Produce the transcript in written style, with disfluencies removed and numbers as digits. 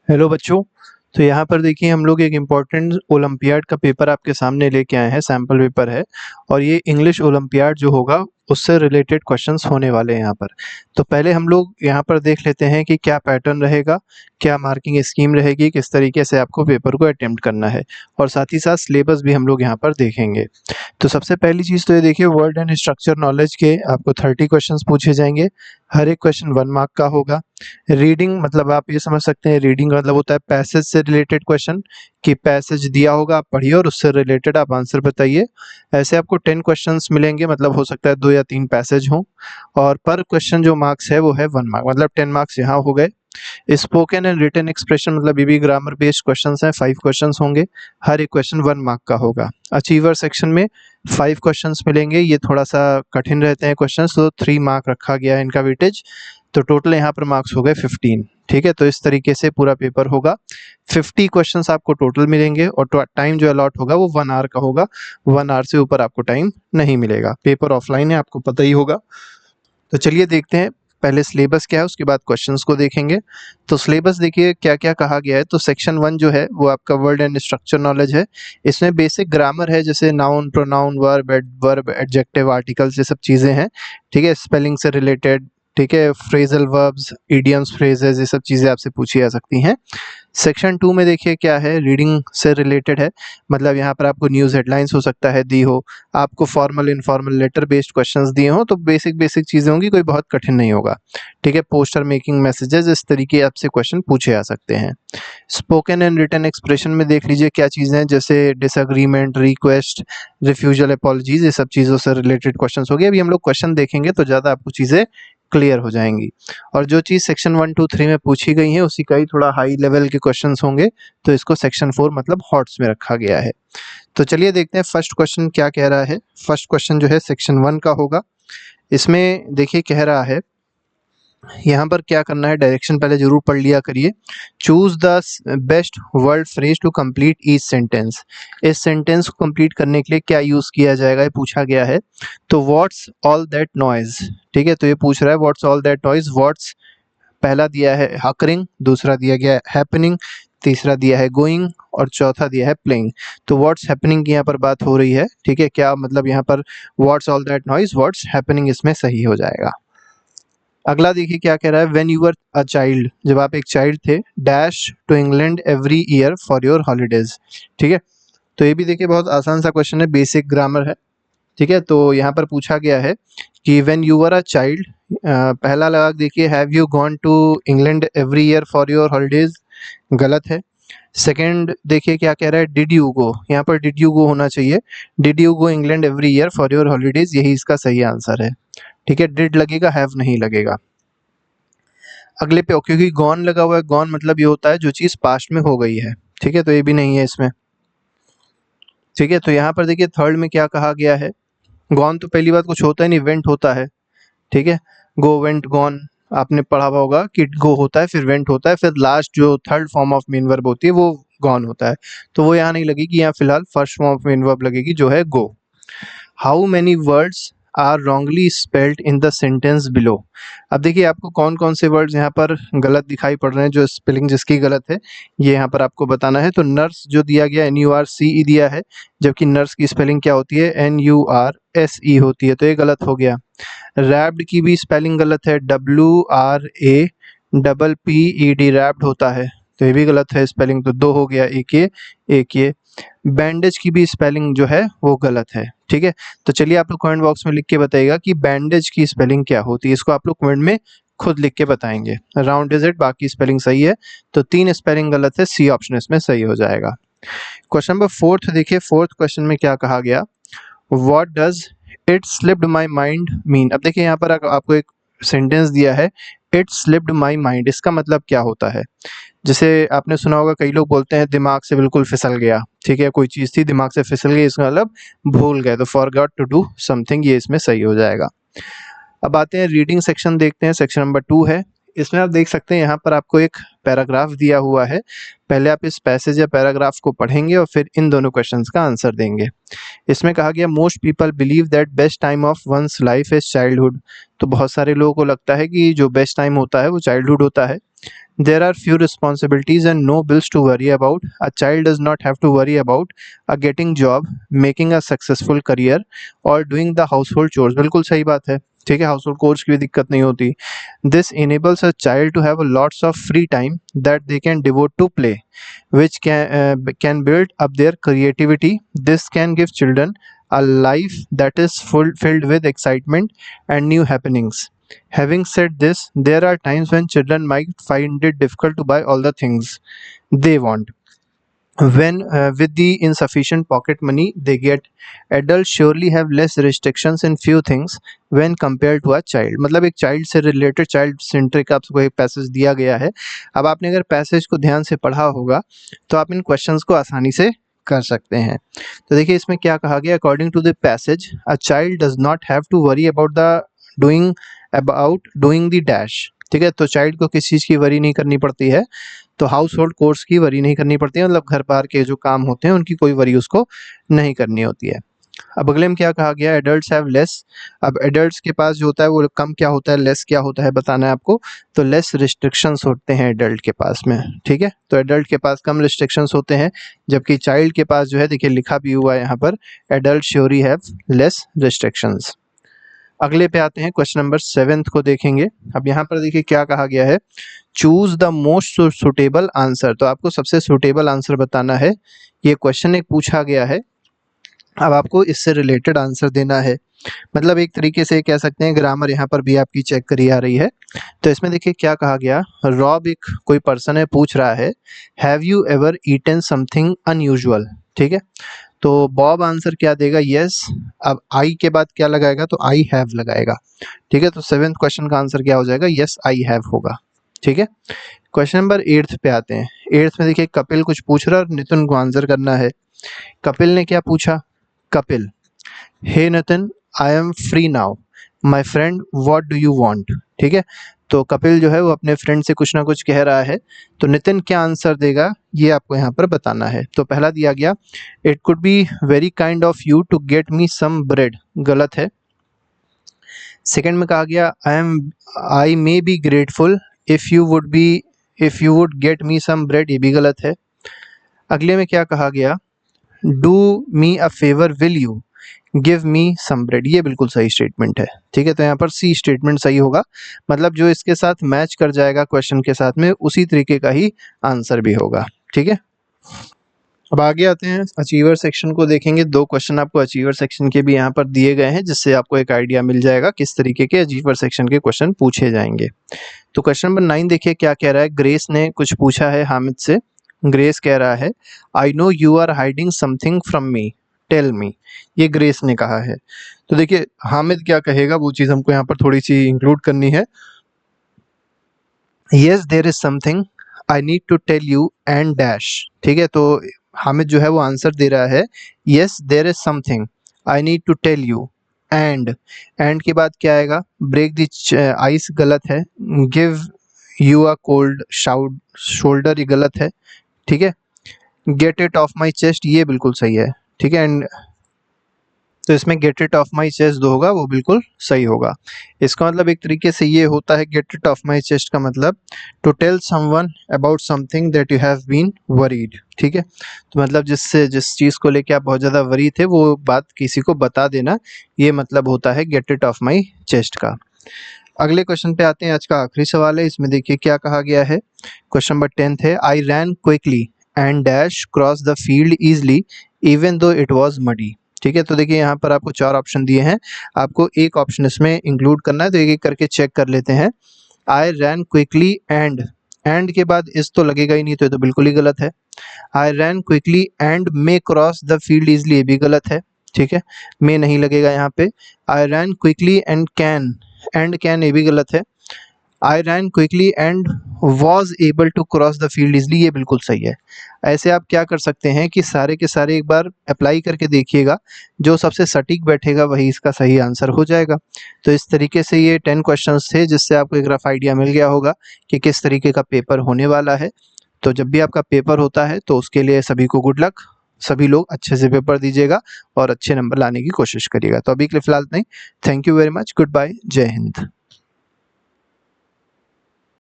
Hello बच्चों। तो यहाँ पर देखिए हम लोग एक इम्पॉर्टेंट ओलंपियाड का पेपर आपके सामने लेके आए हैं। सैम्पल पेपर है और ये इंग्लिश ओलंपियाड जो होगा उससे रिलेटेड क्वेश्चंस होने वाले हैं यहाँ पर। तो पहले हम लोग यहाँ पर देख लेते हैं कि क्या पैटर्न रहेगा, क्या मार्किंग स्कीम रहेगी, किस तरीके से आपको पेपर को अटेम्प्ट करना है और साथ ही साथ सिलेबस भी हम लोग यहाँ पर देखेंगे। तो सबसे पहली चीज़ तो ये देखिए, वर्ड एंड स्ट्रक्चर नॉलेज के आपको 30 क्वेश्चंस पूछे जाएंगे। हर एक क्वेश्चन 1 मार्क का होगा। रीडिंग मतलब आप ये समझ सकते हैं, रीडिंग मतलब होता है पैसेज से रिलेटेड क्वेश्चन, कि पैसेज दिया होगा आप पढ़िए और उससे रिलेटेड आप आंसर बताइए। ऐसे आपको 10 क्वेश्चंस मिलेंगे, मतलब हो सकता है 2 या 3 पैसेज हों और पर क्वेश्चन जो मार्क्स है वो है 1 मार्क, मतलब 10 मार्क्स यहाँ हो गए। स्पोकन एंड रिटन एक्सप्रेशन मतलब ये भी ग्रामर बेस्ड क्वेश्चंस हैं, 5 क्वेश्चंस होंगे। हर एक क्वेश्चन 1 मार्क का होगा। अचीवर सेक्शन में 5 क्वेश्चंस मिलेंगे, ये थोड़ा सा कठिन रहते हैं क्वेश्चंस, तो 3 मार्क रखा गया है इनका वेटेज। तो टोटल यहाँ पर मार्क्स हो गए 15। ठीक है, तो इस तरीके से पूरा पेपर होगा। 50 क्वेश्चंस आपको टोटल मिलेंगे और टाइम जो अलॉट होगा वो 1 आवर का होगा। 1 आवर से ऊपर आपको टाइम नहीं मिलेगा। पेपर ऑफलाइन है, आपको पता ही होगा। तो चलिए देखते हैं पहले सिलेबस क्या है, उसके बाद क्वेश्चंस को देखेंगे। तो सिलेबस देखिए क्या क्या कहा गया है। तो सेक्शन 1 जो है वो आपका वर्ड एंड स्ट्रक्चर नॉलेज है। इसमें बेसिक ग्रामर है, जैसे noun, pronoun, verb, adjective, articles, ये सब चीज़ें हैं। ठीक है, स्पेलिंग से रिलेटेड। ठीक है, फ्रेजल वर्ब्स, इडियम्स, फ्रेजेस, ये सब चीज़ें आपसे पूछी जा सकती हैं। सेक्शन 2 में देखिए क्या है, रीडिंग से रिलेटेड है। मतलब यहाँ पर आपको न्यूज़ हेडलाइंस हो सकता है दी हो, आपको formal informal letter based questions दिए हो, तो बेसिक चीज़ें होंगी, कोई बहुत कठिन नहीं होगा। ठीक है, पोस्टर मेकिंग, मैसेजेस, इस तरीके आपसे क्वेश्चन पूछे जा सकते हैं। स्पोकन एंड रिटन एक्सप्रेशन में देख लीजिए क्या चीज़ें हैं, जैसे डिसएग्रीमेंट, रिक्वेस्ट, रिफ्यूजल, अपॉलजीज, ये सब चीज़ों से रिलेटेड क्वेश्चन हो गए। अभी हम लोग क्वेश्चन देखेंगे तो ज़्यादा आपको चीज़ें क्लियर हो जाएंगी। और जो चीज़ सेक्शन 1, 2, 3 में पूछी गई है उसी का ही थोड़ा हाई लेवल के क्वेश्चंस होंगे, तो इसको सेक्शन 4 मतलब हॉट्स में रखा गया है। तो चलिए देखते हैं फर्स्ट क्वेश्चन क्या कह रहा है। फर्स्ट क्वेश्चन जो है सेक्शन 1 का होगा। इसमें देखिए कह रहा है, यहाँ पर क्या करना है, डायरेक्शन पहले जरूर पढ़ लिया करिए। Choose the best word phrase to complete each sentence. इस सेंटेंस को कंप्लीट करने के लिए क्या यूज किया जाएगा, ये पूछा गया है। तो व्हाट्स ऑल दैट नॉइज। ठीक है, तो ये पूछ रहा है what's all that noise. What's पहला दिया है हकरिंग, दूसरा दिया गया है हैपनिंग, तीसरा दिया है गोइंग और चौथा दिया है प्लेइंग। तो व्हाट्स हैपनिंग की यहाँ पर बात हो रही है। ठीक है, क्या मतलब यहाँ पर what's all that noise, what's happening इसमें सही हो जाएगा। अगला देखिए क्या कह रहा है, when you were a child, जब आप एक चाइल्ड थे, dash to England every year for your holidays. ठीक है, तो ये भी देखिए बहुत आसान सा क्वेश्चन है, बेसिक ग्रामर है। ठीक है, तो यहाँ पर पूछा गया है कि when you were a child, पहला लगा देखिए, have you gone to England every year for your holidays, गलत है। सेकंड देखिए क्या कह रहा है, डिड यू गो, यहाँ पर डिड यू गो होना चाहिए। Did you go England every year for your holidays, यही इसका सही आंसर है। ठीक है, डिड लगेगा, हैव नहीं लगेगा। अगले पे क्योंकि गॉन लगा हुआ है, गॉन मतलब ये होता है जो चीज पास्ट में हो गई है। ठीक है, तो ये भी नहीं है इसमें। ठीक है, तो यहाँ पर देखिए थर्ड में क्या कहा गया है, गॉन तो पहली बात कुछ होता है नहीं, वेंट होता है। ठीक है, गो, वेंट, गॉन, आपने पढ़ा हुआ होगा कि गो होता है, फिर वेंट होता है, फिर लास्ट जो third form of main verb होती है वो गॉन होता है। तो वो यहाँ नहीं लगेगी, यहाँ फिलहाल first form of main verb लगेगी जो है go. How many words are wrongly spelled in the sentence below. अब देखिए आपको कौन कौन से वर्ड्स यहाँ पर गलत दिखाई पड़ रहे हैं, जो स्पेलिंग जिसकी गलत है ये यहाँ पर आपको बताना है। तो नर्स जो दिया गया NURCE दिया है, जबकि नर्स की स्पेलिंग क्या होती है, NURSE होती है, तो ये गलत हो गया। रैप्ड की भी स्पेलिंग गलत है, WRAPPED रैप्ड होता है, तो ये भी गलत है स्पेलिंग, तो 2 हो गया, एक ये। बैंडेज की भी स्पेलिंग जो है वो गलत है। ठीक है, तो चलिए आप लोग कमेंट बॉक्स में लिख के बताइएगा कि बैंडेज की स्पेलिंग क्या होती है, इसको आप लोग कमेंट में खुद लिख के बताएंगे। राउंड इज इट, बाकी स्पेलिंग सही है, तो 3 स्पेलिंग गलत है, सी ऑप्शन इसमें सही हो जाएगा। क्वेश्चन नंबर 4 देखिए, फोर्थ क्वेश्चन में क्या कहा गया, what does it slipped my mind mean. अब देखिए यहाँ पर आपको एक सेंटेंस दिया है, इट स्लिप्ड माई माइंड, इसका मतलब क्या होता है। जैसे आपने सुना होगा कई लोग बोलते हैं दिमाग से बिल्कुल फिसल गया। ठीक है, कोई चीज़ थी दिमाग से फिसल गई, इसका मतलब भूल गए, तो फॉरगॉट टू डू समथिंग, ये इसमें सही हो जाएगा। अब आते हैं रीडिंग सेक्शन, देखते हैं सेक्शन नंबर 2 है। इसमें आप देख सकते हैं यहाँ पर आपको एक पैराग्राफ दिया हुआ है। पहले आप इस पैसेज या पैराग्राफ को पढ़ेंगे और फिर इन दोनों क्वेश्चंस का आंसर देंगे। इसमें कहा गया, most people believe that best time of one's life is childhood. तो बहुत सारे लोगों को लगता है कि जो बेस्ट टाइम होता है वो चाइल्डहुड होता है। There are few responsibilities and no bills to worry about. A child does not have to worry about getting job, making a successful career or doing the household chores. बिल्कुल सही बात है, ठीक है, हाउसहोल्ड कोर्स की भी दिक्कत नहीं होती. This enables a child to have a lots of free time that they can devote to play, which can build up their creativity. This can give children a life that is filled with excitement and new happenings. Having said this, there are times when children might find it difficult to buy all the things they want. When with the insufficient pocket money they get, adults surely have less restrictions in few things when compared to a child. मतलब एक child से related, child centric आपको एक passage दिया गया है. अब आपने अगर पैसेज को ध्यान से पढ़ा होगा तो आप इन क्वेश्चंस को आसानी से कर सकते हैं. तो देखिए इसमें क्या कहा गया. According to the passage, a child does not have to worry about doing the dash. ठीक है, तो चाइल्ड को किस चीज़ की वरी नहीं करनी पड़ती है, तो हाउस होल्ड कोर्स की वरी नहीं करनी पड़ती है. मतलब घर बार के जो काम होते हैं उनकी कोई वरी उसको नहीं करनी होती है. अब अगले में क्या कहा गया, एडल्ट्स हैव लेस. अब एडल्ट्स के पास जो होता है वो कम क्या होता है, लेस क्या होता है बताना है आपको. तो लेस रिस्ट्रिक्शंस होते हैं एडल्ट के पास में. ठीक है, तो एडल्ट के पास कम रिस्ट्रिक्शंस होते हैं, जबकि चाइल्ड के पास जो है देखिए लिखा भी हुआ है यहाँ पर, adult surely have less restrictions. अगले पे आते हैं, क्वेश्चन नंबर 7 को देखेंगे. अब यहाँ पर देखिए क्या कहा गया है, choose the most suitable answer. तो आपको सबसे सुटेबल आंसर बताना है. ये क्वेश्चन एक पूछा गया है, अब आपको इससे रिलेटेड आंसर देना है. मतलब एक तरीके से कह सकते हैं ग्रामर यहाँ पर भी आपकी चेक करी आ रही है. तो इसमें देखिए क्या कहा गया, रॉब एक कोई पर्सन है, पूछ रहा है have you ever eaten something unusual. ठीक है, तो बॉब आंसर क्या देगा, यस. अब आई के बाद क्या लगाएगा, तो आई हैव लगाएगा. ठीक है, तो 7th क्वेश्चन का आंसर क्या हो जाएगा, यस आई हैव होगा. ठीक है, क्वेश्चन नंबर 8 पे आते हैं. 8 में देखिए कपिल कुछ पूछ रहा है और नितिन को आंसर करना है. कपिल ने क्या पूछा, Kapil hey Nitin I am free now, my friend what do you want. ठीक है, तो कपिल जो है वो अपने फ्रेंड से कुछ ना कुछ कह रहा है. तो नितिन क्या आंसर देगा ये आपको यहाँ पर बताना है. तो पहला दिया गया, it could be very kind of you to get me some bread. गलत है. सेकंड में कहा गया I may be grateful if you would get me some bread. ये भी गलत है. अगले में क्या कहा गया, do me a favour will you give me some bread. ये बिल्कुल सही स्टेटमेंट है. ठीक है, तो यहाँ पर सी स्टेटमेंट सही होगा. मतलब जो इसके साथ मैच कर जाएगा क्वेश्चन के साथ में उसी तरीके का ही आंसर भी होगा. ठीक है, अब आगे आते हैं, अचीवर सेक्शन को देखेंगे. 2 क्वेश्चन आपको अचीवर सेक्शन के भी यहाँ पर दिए गए हैं, जिससे आपको एक आइडिया मिल जाएगा किस तरीके के अचीवर सेक्शन के क्वेश्चन पूछे जाएंगे. तो क्वेश्चन नंबर 9 देखिए क्या कह रहा है. ग्रेस ने कुछ पूछा है हामिद से. ग्रेस कह रहा है I know you are hiding something from me, tell me. ये ग्रेस ने कहा है. तो देखिए हामिद क्या कहेगा वो चीज़ हमको यहाँ पर थोड़ी सी इंक्लूड करनी है. Yes there is something I need to tell you and dash. ठीक है, तो हामिद जो है वो आंसर दे रहा है yes there is something I need to tell you and के बाद क्या आएगा, ब्रेक द आइस. गलत है. Give you a cold shoulder. ये गलत है. ठीक है, get it off my chest. ये बिल्कुल सही है. ठीक है, एंड तो इसमें get it off my chest जो होगा वो बिल्कुल सही होगा. इसका मतलब एक तरीके से ये होता है, get it off my chest का मतलब to tell someone about something that you have been worried. ठीक है, तो मतलब जिस चीज़ को लेके आप बहुत ज़्यादा वरी थे वो बात किसी को बता देना, ये मतलब होता है get it off my chest का. अगले क्वेश्चन पे आते हैं. आज का आखिरी सवाल है. इसमें देखिए क्या कहा गया है. क्वेश्चन नंबर 10 है, I ran quickly and dash cross the field easily even though it was muddy. ठीक है, तो देखिए यहाँ पर आपको 4 ऑप्शन दिए हैं, आपको एक ऑप्शन इसमें इंक्लूड करना है. तो एक एक करके चेक कर लेते हैं. आई रैन क्विकली एंड के बाद इस तो लगेगा ही नहीं, तो ये तो बिल्कुल ही गलत है. I ran quickly and may cross the field easily, ये भी गलत है. ठीक है, मे नहीं लगेगा यहाँ पे. I ran quickly and can ये भी गलत है. I ran quickly and was able to cross the field easily, ये बिल्कुल सही है. ऐसे आप क्या कर सकते हैं कि सारे के सारे एक बार अप्लाई करके देखिएगा, जो सबसे सटीक बैठेगा वही इसका सही आंसर हो जाएगा. तो इस तरीके से ये 10 क्वेश्चंस थे, जिससे आपको एक रफ आइडिया मिल गया होगा कि किस तरीके का पेपर होने वाला है. तो जब भी आपका पेपर होता है तो उसके लिए सभी को गुड लक. सभी लोग अच्छे से पेपर दीजिएगा और अच्छे नंबर लाने की कोशिश करिएगा. तो अभी के लिए फिलहाल नहीं. Thank you very much. Good bye. जय हिंद.